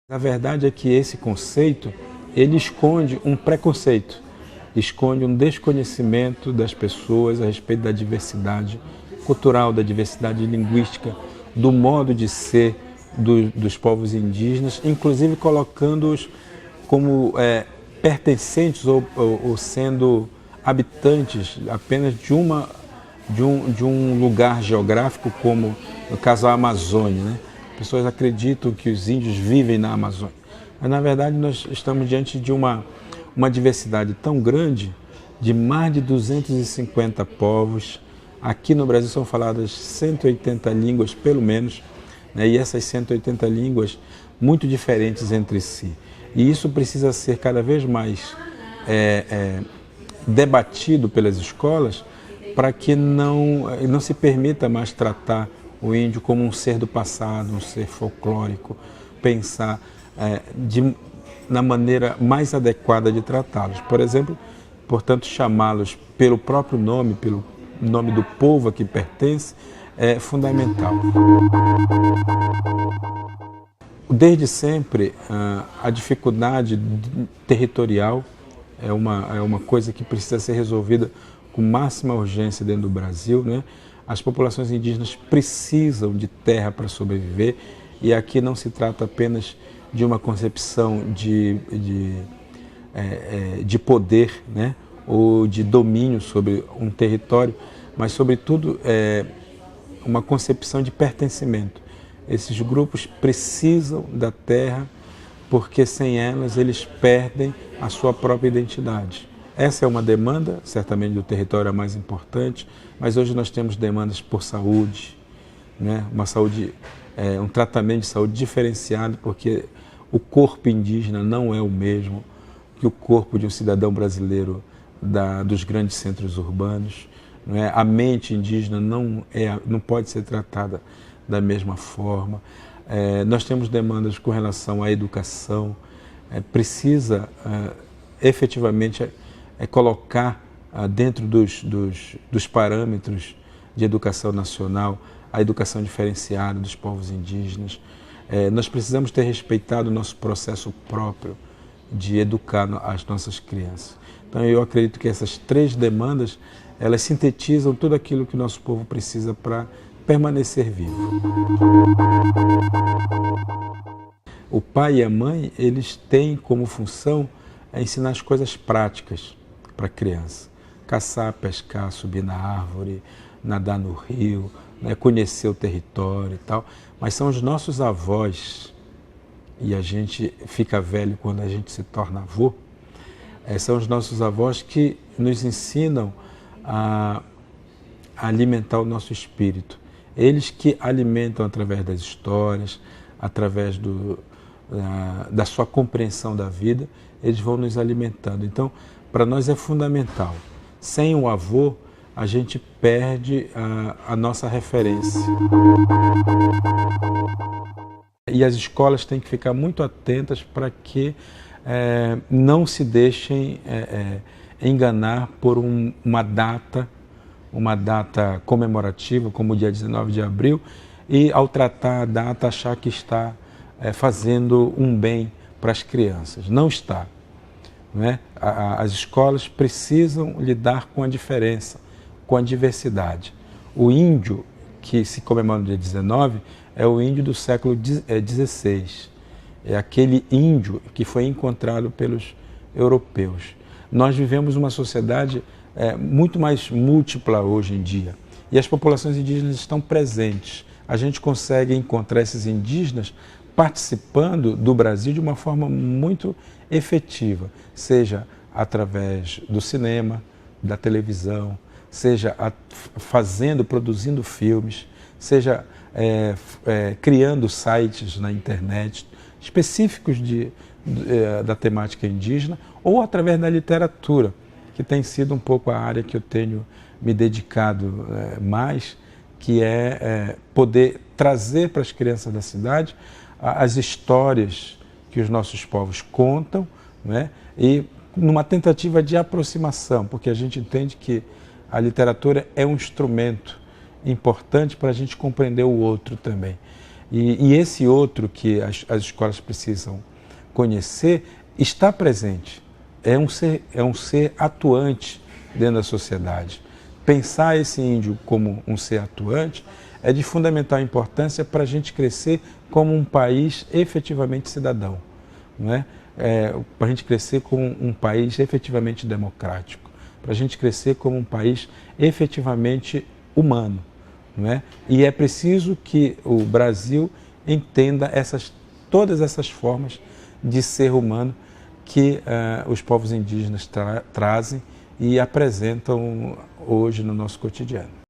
A verdade é que esse conceito, ele esconde um preconceito, esconde um desconhecimento das pessoas a respeito da diversidade cultural, da diversidade linguística, do modo de ser dos povos indígenas, inclusive colocando-os como pertencentes ou sendo habitantes apenas de um lugar geográfico, como no caso a Amazônia, né? Pessoas acreditam que os índios vivem na Amazônia, mas na verdade nós estamos diante de uma diversidade tão grande, de mais de 250 povos. Aqui no Brasil são faladas 180 línguas, pelo menos, né? E essas 180 línguas muito diferentes entre si. E isso precisa ser cada vez mais debatido pelas escolas, para que não se permita mais tratar o índio como um ser do passado, um ser folclórico, pensar na maneira mais adequada de tratá-los. Por exemplo, portanto, chamá-los pelo próprio nome, pelo nome do povo a que pertence, é fundamental. Desde sempre, a dificuldade territorial é uma coisa que precisa ser resolvida com máxima urgência dentro do Brasil, né? As populações indígenas precisam de terra para sobreviver, e aqui não se trata apenas de uma concepção de poder, né? Ou de domínio sobre um território, mas, sobretudo, uma concepção de pertencimento. Esses grupos precisam da terra, porque sem elas eles perdem a sua própria identidade. Essa é uma demanda, certamente, do território a mais importante, mas hoje nós temos demandas por saúde, né? Um tratamento de saúde diferenciado, porque o corpo indígena não é o mesmo que o corpo de um cidadão brasileiro dos grandes centros urbanos. Não é? A mente indígena não pode ser tratada da mesma forma. Nós temos demandas com relação à educação. Precisa efetivamente colocar dentro dos parâmetros de educação nacional a educação diferenciada dos povos indígenas. Nós precisamos ter respeitado o nosso processo próprio de educar as nossas crianças. Então, eu acredito que essas três demandas, elas sintetizam tudo aquilo que o nosso povo precisa para permanecer vivo. O pai e a mãe, eles têm como função ensinar as coisas práticas para a criança. Caçar, pescar, subir na árvore, nadar no rio, né, conhecer o território e tal. Mas são os nossos avós, e a gente fica velho quando a gente se torna avô, são os nossos avós que nos ensinam a alimentar o nosso espírito. Eles que alimentam através das histórias, através da sua compreensão da vida, eles vão nos alimentando. Então, para nós é fundamental. Sem o avô, a gente perde a nossa referência. E as escolas têm que ficar muito atentas para que não se deixem enganar por uma data comemorativa, como o dia 19 de abril, e ao tratar a data achar que está fazendo um bem para as crianças. Não está. Não é? As escolas precisam lidar com a diferença, com a diversidade. O índio que se comemora no dia 19 é o índio do século XVI. É aquele índio que foi encontrado pelos europeus. Nós vivemos uma sociedade muito mais múltipla hoje em dia, e as populações indígenas estão presentes. A gente consegue encontrar esses indígenas participando do Brasil de uma forma muito efetiva, seja através do cinema, da televisão, seja produzindo filmes, seja criando sites na internet específicos da temática indígena, ou através da literatura, que tem sido um pouco a área que eu tenho me dedicado mais, que é poder trazer para as crianças da cidade as histórias que os nossos povos contam, né? E numa tentativa de aproximação, porque a gente entende que a literatura é um instrumento importante para a gente compreender o outro também. E esse outro que as escolas precisam conhecer está presente, é um ser atuante dentro da sociedade. Pensar esse índio como um ser atuante é de fundamental importância para a gente crescer como um país efetivamente cidadão, não é? Para a gente crescer como um país efetivamente democrático, para a gente crescer como um país efetivamente humano, não é? E é preciso que o Brasil entenda todas essas formas de ser humano que os povos indígenas trazem e apresentam hoje no nosso cotidiano.